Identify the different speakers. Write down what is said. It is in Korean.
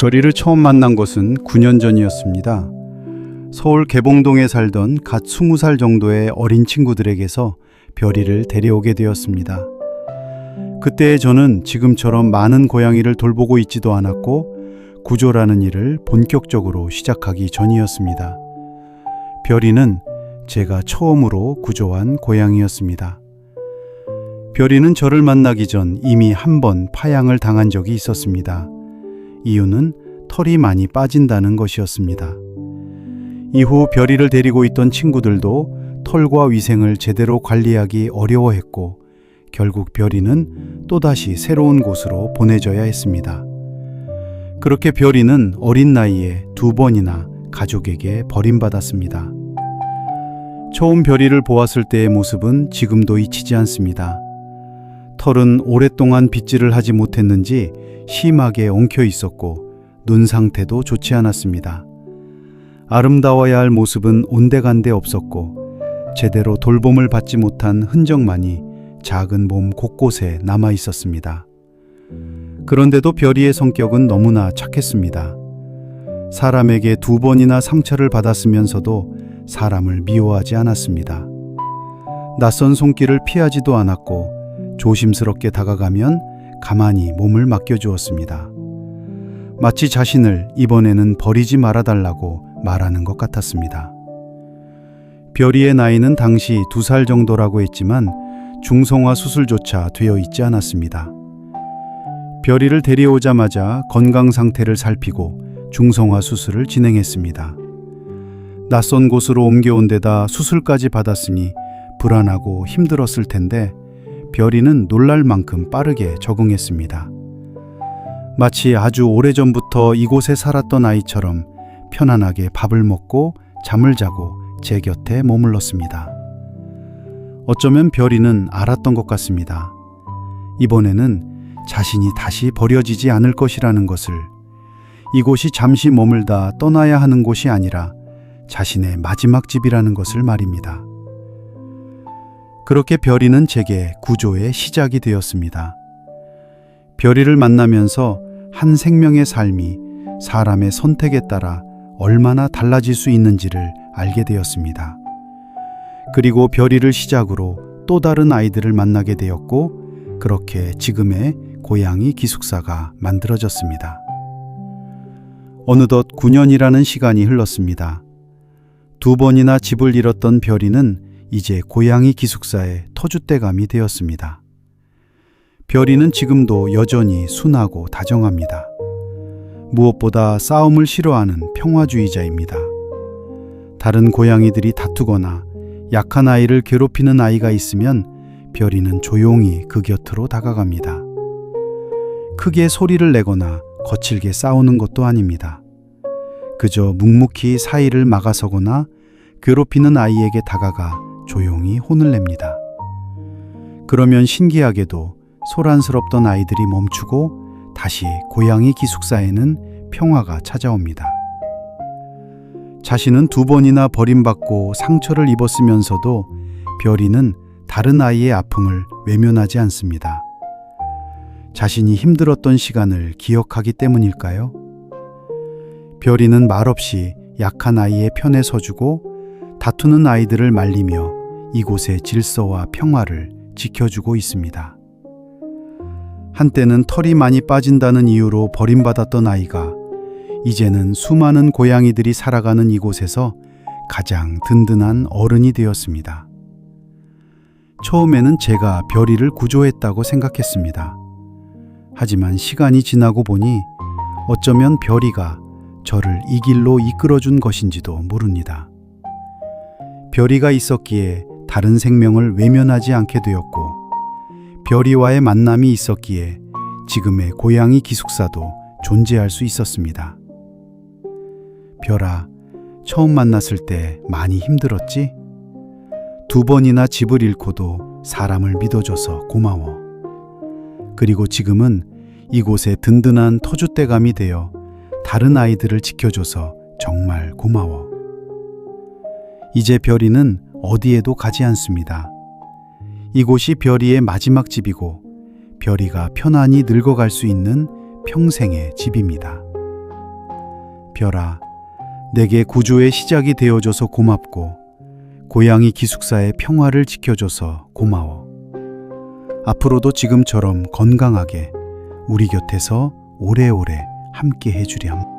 Speaker 1: 별이를 처음 만난 것은 9년 전이었습니다. 서울 개봉동에 살던 갓 20살 정도의 어린 친구들에게서 별이를 데려오게 되었습니다. 그때 저는 지금처럼 많은 고양이를 돌보고 있지도 않았고 구조라는 일을 본격적으로 시작하기 전이었습니다. 별이는 제가 처음으로 구조한 고양이였습니다. 별이는 저를 만나기 전 이미 한 번 파양을 당한 적이 있었습니다. 이유는 털이 많이 빠진다는 것이었습니다. 이후 별이를 데리고 있던 친구들도 털과 위생을 제대로 관리하기 어려워했고 결국 별이는 또다시 새로운 곳으로 보내져야 했습니다. 그렇게 별이는 어린 나이에 2번이나 가족에게 버림받았습니다. 처음 별이를 보았을 때의 모습은 지금도 잊히지 않습니다. 털은 오랫동안 빗질을 하지 못했는지 심하게 엉켜 있었고 눈 상태도 좋지 않았습니다. 아름다워야 할 모습은 온데간데 없었고 제대로 돌봄을 받지 못한 흔적만이 작은 몸 곳곳에 남아 있었습니다. 그런데도 별이의 성격은 너무나 착했습니다. 사람에게 2번이나 상처를 받았으면서도 사람을 미워하지 않았습니다. 낯선 손길을 피하지도 않았고 조심스럽게 다가가면 가만히 몸을 맡겨주었습니다. 마치 자신을 이번에는 버리지 말아달라고 말하는 것 같았습니다. 별이의 나이는 당시 2살 정도라고 했지만 중성화 수술조차 되어 있지 않았습니다. 별이를 데려오자마자 건강 상태를 살피고 중성화 수술을 진행했습니다. 낯선 곳으로 옮겨온 데다 수술까지 받았으니 불안하고 힘들었을 텐데 별이는 놀랄 만큼 빠르게 적응했습니다. 마치 아주 오래전부터 이곳에 살았던 아이처럼 편안하게 밥을 먹고 잠을 자고 제 곁에 머물렀습니다. 어쩌면 별이는 알았던 것 같습니다. 이번에는 자신이 다시 버려지지 않을 것이라는 것을, 이곳이 잠시 머물다 떠나야 하는 곳이 아니라 자신의 마지막 집이라는 것을 말입니다. 그렇게 별이는 제게 구조의 시작이 되었습니다. 별이를 만나면서 한 생명의 삶이 사람의 선택에 따라 얼마나 달라질 수 있는지를 알게 되었습니다. 그리고 별이를 시작으로 또 다른 아이들을 만나게 되었고 그렇게 지금의 고양이 기숙사가 만들어졌습니다. 어느덧 9년이라는 시간이 흘렀습니다. 2번이나 집을 잃었던 별이는 이제 고양이 기숙사의 터줏대감이 되었습니다. 별이는 지금도 여전히 순하고 다정합니다. 무엇보다 싸움을 싫어하는 평화주의자입니다. 다른 고양이들이 다투거나 약한 아이를 괴롭히는 아이가 있으면 별이는 조용히 그 곁으로 다가갑니다. 크게 소리를 내거나 거칠게 싸우는 것도 아닙니다. 그저 묵묵히 사이를 막아서거나 괴롭히는 아이에게 다가가 조용히 혼을 냅니다. 그러면 신기하게도 소란스럽던 아이들이 멈추고 다시 고양이 기숙사에는 평화가 찾아옵니다. 자신은 2번이나 버림받고 상처를 입었으면서도 별이는 다른 아이의 아픔을 외면하지 않습니다. 자신이 힘들었던 시간을 기억하기 때문일까요? 별이는 말없이 약한 아이의 편에 서주고 다투는 아이들을 말리며 이곳의 질서와 평화를 지켜주고 있습니다. 한때는 털이 많이 빠진다는 이유로 버림받았던 아이가 이제는 수많은 고양이들이 살아가는 이곳에서 가장 든든한 어른이 되었습니다. 처음에는 제가 별이를 구조했다고 생각했습니다. 하지만 시간이 지나고 보니 어쩌면 별이가 저를 이 길로 이끌어준 것인지도 모릅니다. 별이가 있었기에 다른 생명을 외면하지 않게 되었고 별이와의 만남이 있었기에 지금의 고양이 기숙사도 존재할 수 있었습니다. 별아, 처음 만났을 때 많이 힘들었지? 2번이나 집을 잃고도 사람을 믿어줘서 고마워. 그리고 지금은 이곳에 든든한 터줏대감이 되어 다른 아이들을 지켜줘서 정말 고마워. 이제 별이는 어디에도 가지 않습니다. 이곳이 별이의 마지막 집이고 별이가 편안히 늙어갈 수 있는 평생의 집입니다. 별아, 내게 구조의 시작이 되어줘서 고맙고 고양이 기숙사의 평화를 지켜줘서 고마워. 앞으로도 지금처럼 건강하게 우리 곁에서 오래오래 함께 해주렴.